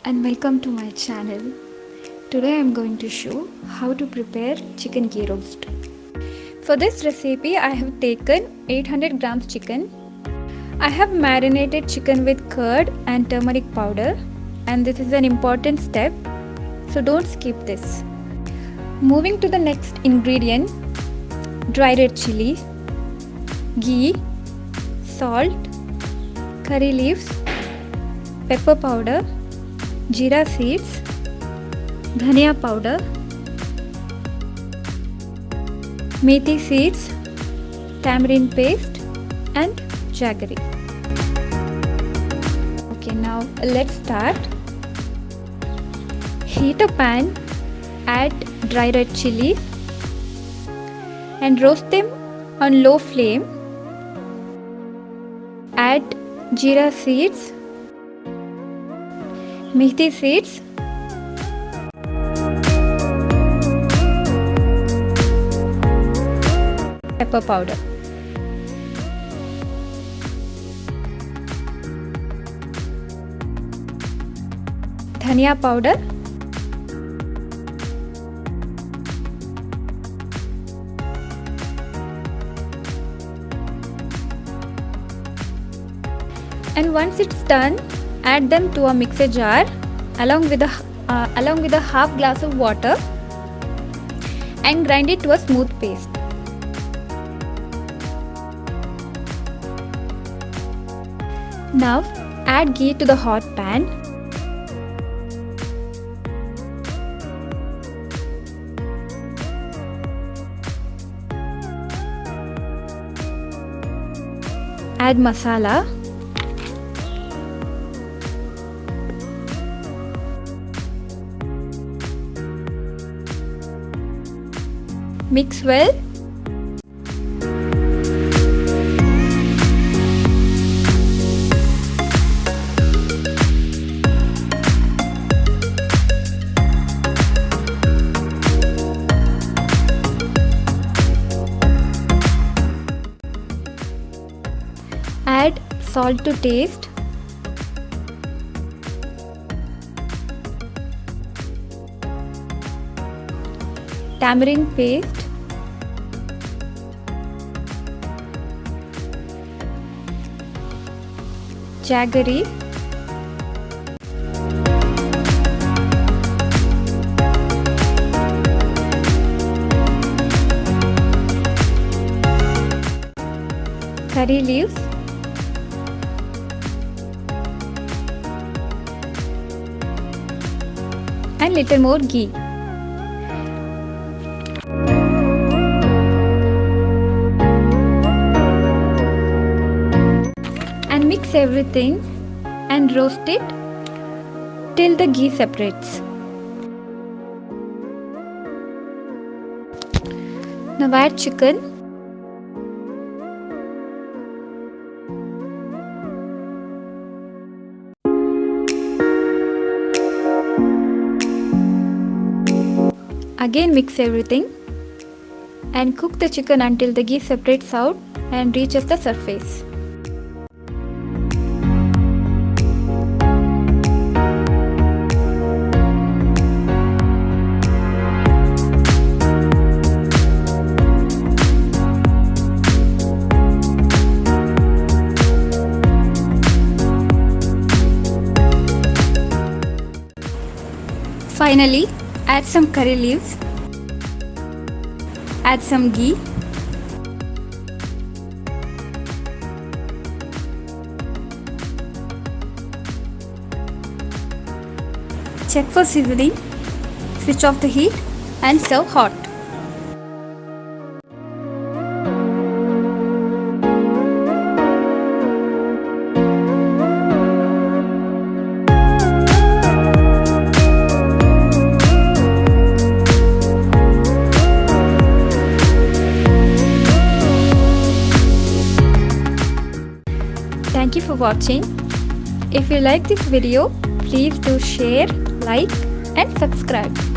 and welcome to my channel. Today I am going to show how to prepare chicken ghee roast. For this recipe I have taken 800 grams chicken. I have marinated chicken with curd and turmeric powder, and this is an important step, so don't skip this. Moving to the next ingredient: dry red chilli, ghee, salt, curry leaves, pepper powder, jeera seeds, dhaniya powder, methi seeds, tamarind paste and jaggery. Okay, now let's start. Heat a pan, add dry red chillies and roast them on low flame. Add jeera seeds, methi seeds, pepper powder. Dhaniya powder, and once it's done, add them to a mixer jar along with a half glass of water and grind it to a smooth paste. Now add ghee to the hot pan. Add masala. Mix well. Add salt to taste. Tamarind paste, jaggery, curry leaves, and little more ghee. And mix everything and roast it till the ghee separates. Now add chicken. Again mix everything and cook the chicken until the ghee separates out and reaches the surface. Finally, add some curry leaves, add some ghee, check for sizzling, switch off the heat and serve hot. Thank you for watching. If you like this video, please do share, like and subscribe.